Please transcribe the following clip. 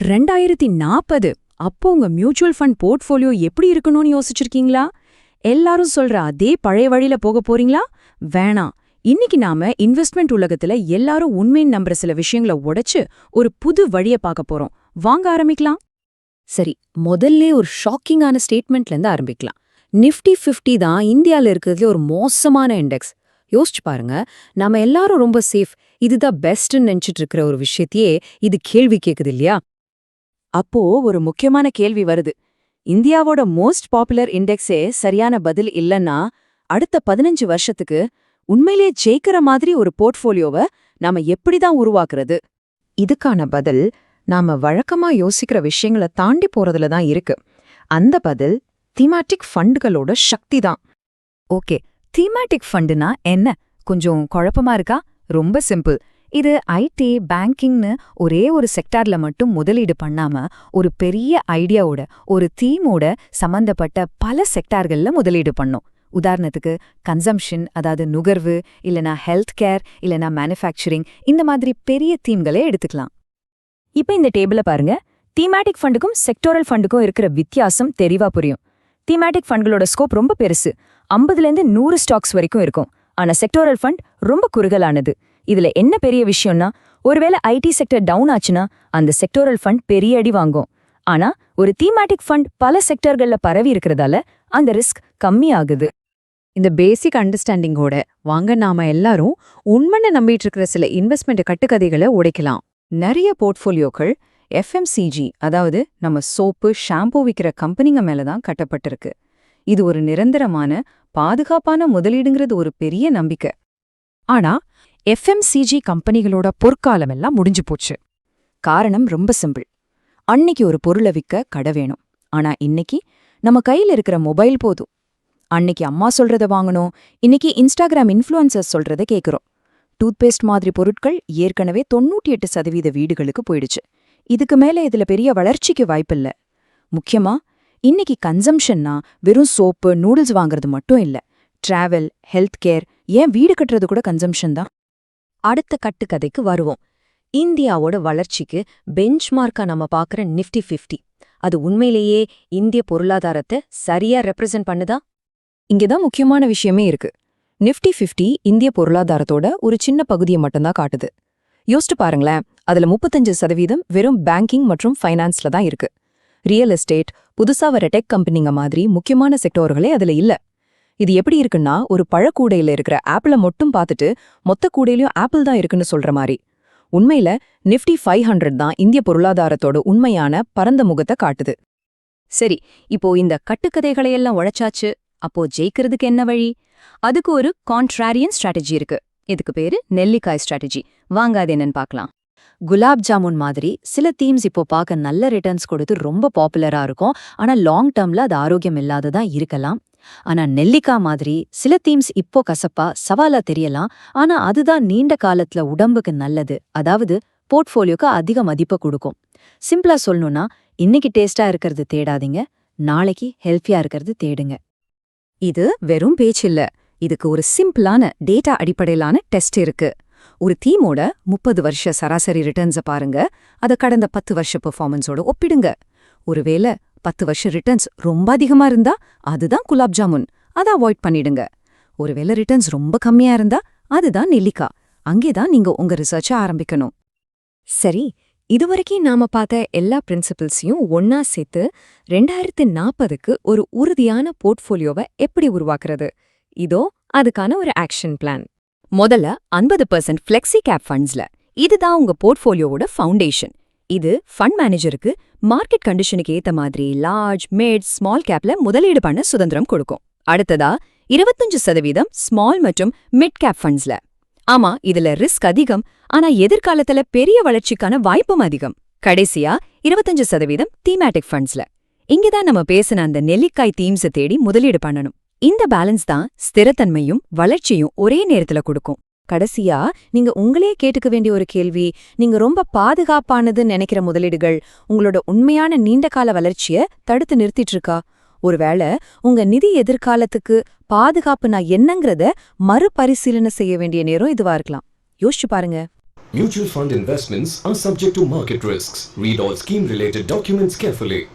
2040 அப்போ உங்க mutual fund portfolio எப்படி இருக்கணும்னு யோசிச்சிருக்கீங்களா? எல்லாரும் சொல்ற அதே பழைய வழியில போக போறீங்களா? வேணாம். இன்னைக்கு நாம இன்வெஸ்ட்மெண்ட் உலகத்துல எல்லாரும் உண்மைன்னு நம்புற சில விஷயங்களை உடைச்சு ஒரு புது வழிய பார்க்க போறோம். வாங்க ஆரம்பிக்கலாம். சரி, முதல்ல ஒரு ஷாக்கிங்கான ஸ்டேட்மெண்ட்ல இருந்து ஆரம்பிக்கலாம். நிஃப்டி 50 தான் இந்தியால இருக்கிறதுல ஒரு மோசமான இண்டெக்ஸ். யோசிச்சு பாருங்க, நாம எல்லாரும் ரொம்ப சேஃப், இதுதான் பெஸ்ட்னு நினைச்சிட்டு இருக்கிற ஒரு விஷயத்தையே இது கேள்வி கேக்குது இல்லையா? அப்போ ஒரு முக்கியமான கேள்வி வருது. இந்தியாவோட மோஸ்ட் பாப்புலர் இண்டெக்ஸே சரியான பதில் இல்லன்னா அடுத்த 15 வருஷத்துக்கு உண்மையிலே ஜெயிக்கிற மாதிரி ஒரு போர்ட்ஃபோலியோவை நாம எப்படிதான் உருவாக்குறது? இதுக்கான பதில் நாம வழக்கமா யோசிக்கிற விஷயங்களை தாண்டி போறதுல தான் இருக்கு. அந்த பதில் தீமாட்டிக் ஃபண்டுகளோட சக்தி தான். ஓகே, தீமாட்டிக் ஃபண்டுனா என்ன? கொஞ்சம் குழப்பமா இருக்கா? ரொம்ப சிம்பிள். இது ஐடி, பேங்கிங்னு ஒரே ஒரு செக்டார்ல மட்டும் முதலீடு பண்ணாம ஒரு பெரிய ஐடியாவோட, ஒரு தீமோட சம்பந்தப்பட்ட பல செக்டார்கள்ல முதலீடு பண்ணும். உதாரணத்துக்கு கன்சம்ஷன், அதாவது நுகர்வு, இல்லனா ஹெல்த் கேர், இல்லனா மேனுஃபேக்சரிங், இந்த மாதிரி பெரிய தீம்களே எடுத்துக்கலாம். இப்ப இந்த டேபிள பாருங்க. தீமேட்டிக் ஃபண்டுக்கும் செக்டோரல் ஃபண்டுக்கும் இருக்கிற வித்தியாசம் தெளிவா புரியும். தீமேட்டிக் ஃபண்ட்களோட ஸ்கோப் ரொம்ப பெருசு, 50லேருந்து 100 ஸ்டாக்ஸ் வரைக்கும் இருக்கும். ஆனா செக்டோரல் ஃபண்ட் ரொம்ப குறுகலானது. இதுல என்ன பெரிய விஷயம்னா, ஒருவேளை ஐடி செக்டர் டவுன் ஆச்சுன்னா அந்த செக்டோரல் ஃபண்ட் பெரிய அடி வாங்கும். ஆனா ஒரு தீமேட்டிக் ஃபண்ட் பல செக்டர்கள்ல பரவி இருக்கிறதால அந்த ரிஸ்க் கம்மி ஆகுது. இந்த பேசிக் அண்டர்ஸ்டாண்டிங்கோட வாங்க நாம எல்லாரும் உண்மைன்னு நம்பிட்டு இருக்கிற சில இன்வெஸ்ட்மெண்ட் கட்டுக்கதைகளை உடைக்கலாம். நிறைய போர்ட்ஃபோலியோக்கள் எஃப்எம்சிஜி, அதாவது நம்ம சோப்பு, ஷாம்பூ விற்கிற கம்பெனிங்க மேலதான் கட்டப்பட்டிருக்கு. இது ஒரு நிரந்தரமான பாதுகாப்பான முதலீடுங்கிறது ஒரு பெரிய நம்பிக்கை. ஆனா எஃப்எம்சிஜி கம்பெனிகளோட பொற்காலம் எல்லாம் முடிஞ்சு போச்சு. காரணம் ரொம்ப சிம்பிள். அன்னைக்கு ஒரு பொருளை விற்க கடை வேணும். ஆனா இன்னைக்கு நம்ம கையில இருக்கிற மொபைல் போதும். அன்னைக்கு அம்மா சொல்றத வாங்கணும், இன்னைக்கு இன்ஸ்டாகிராம் இன்ஃப்ளூயன்சர்ஸ் சொல்றத கேட்குறோம். டூத்பேஸ்ட் மாதிரி பொருட்கள் ஏற்கனவே 98% வீடுகளுக்கு போயிடுச்சு. இதுக்கு மேல இதுல பெரிய வளர்ச்சிக்கு வாய்ப்பில்ல. முக்கியமா இன்னைக்கு கன்சம்ஷன்னா வெறும் சோப்பு, நூடுல்ஸ் வாங்குறது மட்டும் இல்ல. டிராவல், ஹெல்த் கேர், ஏன் வீடு கட்டுறது கூட கன்சம்ஷன் தான். அடுத்த கட்டுக்கதைக்கு வருவோம். இந்தியாவோட வளர்ச்சிக்கு பெஞ்ச்மார்க்கா நம்ம பார்க்குற நிஃப்டி 50, அது உண்மையிலேயே இந்திய பொருளாதாரத்தை சரியா ரெப்ரசென்ட் பண்ணுதா? இங்கதான் முக்கியமான விஷயமே இருக்கு. நிஃப்டி 50 இந்திய பொருளாதாரத்தோட ஒரு சின்ன பகுதியை மட்டும்தான் காட்டுது. யோசிச்சு பாருங்களேன், அதுல 35% வெறும் பேங்கிங் மற்றும் ஃபைனான்ஸ்ல தான் இருக்கு. ரியல் எஸ்டேட், புதுசா வர டெக் கம்பெனிங்க மாதிரி முக்கியமான செக்டோர்களே அதுல இல்ல. இது எப்படி இருக்குன்னா, ஒரு பழக்கூடையில இருக்கிற ஆப்பிள மட்டும் பார்த்துட்டு மொத்த கூடையிலயும் ஆப்பிள் தான் இருக்குன்னு சொல்ற மாதிரி. உண்மையில நிஃப்டி 500 தான் இந்திய பொருளாதாரத்தோட உண்மையான பரந்த முகத்தை காட்டுது. சரி, இப்போ இந்த கட்டுக்கதைகளையெல்லாம் உழைச்சாச்சு. அப்போ ஜெயிக்கிறதுக்கு என்ன வழி? அதுக்கு ஒரு கான்ட்ராரியன் ஸ்ட்ராட்டஜி இருக்கு. இதுக்கு பேரு நெல்லிக்காய் ஸ்ட்ராட்டஜி. வாங்க அது என்னன்னு பார்க்கலாம். குலாப் ஜாமுன் மாதிரி சில தீம்ஸ் இப்போ பார்க்க நல்ல ரிட்டர்ன்ஸ் கொடுத்து ரொம்ப பாப்புலரா இருக்கும். ஆனா லாங் டேர்ம்ல அது ஆரோக்கியம் இல்லாததா இருக்கலாம். ஆனா நெல்லிக்காய் மாதிரி சில தீம்ஸ் இப்போ கசப்பா, சவாலா தெரியலாம். ஆனா அதுதான் நீண்ட காலத்துல உடம்புக்கு நல்லது, அதாவது போர்ட்ஃபோலியோக்கு அதிக மதிப்பை கொடுக்கும். சிம்பிளா சொல்லணும்னா, இன்னைக்கு டேஸ்டா இருக்கிறது தேடாதீங்க, நாளைக்கு ஹெல்த்தியா இருக்கிறது தேடுங்க. இது வெறும் பேச்சில்ல, இதுக்கு ஒரு சிம்பிளான டேட்டா அடிப்படையிலான டெஸ்ட் இருக்கு. ஒரு தீமோட 30 வருஷ சராசரி ரிட்டர்ன்ஸை பாருங்க, அதை கடந்த 10 வருஷ பெர்ஃபார்மன்ஸோட ஒப்பிடுங்க. ஒருவேளை 10 வருஷ ரிட்டர்ன்ஸ் ரொம்ப அதிகமா இருந்தா அதுதான் குலாப் ஜாமுன், அதை அவாய்ட் பண்ணிடுங்க. ஒருவேளை ரிட்டர்ன்ஸ் ரொம்ப கம்மியா இருந்தா அதுதான் நெல்லிக்காய். அங்கேதான் நீங்க உங்க ரிசர்ச்சை ஆரம்பிக்கணும். சரி, இதுவரைக்கும் நாம பார்த்த எல்லா பிரின்சிபிள்ஸையும் ஒன்னா சேர்த்து 2040க்கு ஒரு உறுதியான போர்ட்ஃபோலியோவை எப்படி உருவாக்குறது? இதோ அதுக்கான ஒரு ஆக்ஷன் பிளான். முதல்ல 50% ஃப்ளெக்ஸி கேப் ஃபண்ட்ஸ்ல. இதுதான் உங்க போர்ட்ஃபோலியோவோட ஃபவுண்டேஷன். இது ஃபண்ட் மேனேஜருக்கு மார்க்கெட் கண்டிஷனுக்கு ஏத்த மாதிரி லார்ஜ், மிட், ஸ்மால் கேப்ல முதலீடு பண்ண சுதந்திரம் கொடுக்கும். அடுத்ததா 25% ஸ்மால் மற்றும் மிட் கேப் ஃபண்ட்ஸ்ல. ஆமா, இதுல ரிஸ்க் அதிகம், ஆனா எதிர்காலத்துல பெரிய வளர்ச்சிக்கான வாய்ப்பும் அதிகம். கடைசியா 25% தீமேட்டிக் ஃபண்ட்ஸ்ல. இங்கதான் நம்ம பேசின அந்த நெல்லிக்காய் தீம்ஸை தேடி முதலீடு பண்ணணும். இந்த பேலன்ஸ் தான் ஸ்திரத்தன்மையும் வளர்ச்சியும் ஒரே நேரத்துல கொடுக்கும். கடைசியா நீங்க உங்களே கேட்டுக்க வேண்டிய ஒரு கேள்வி, நீங்க ரொம்ப பாதுகாப்பானதுன்னு நினைக்கிற முதலீடுகள் உங்களோட உண்மையான நீண்டகால வளர்ச்சியை தடுத்து நிறுத்திட்டு இருக்கா? ஒருவேளை உங்க நிதி எதிர்காலத்துக்கு பாதுகாப்புனா என்னங்கிறத மறுபரிசீலனை செய்ய வேண்டிய நேரம் இதுவா இருக்கலாம். யோசிச்சு பாருங்க. Mutual fund investments are subject to market risks. Read all scheme-related documents carefully.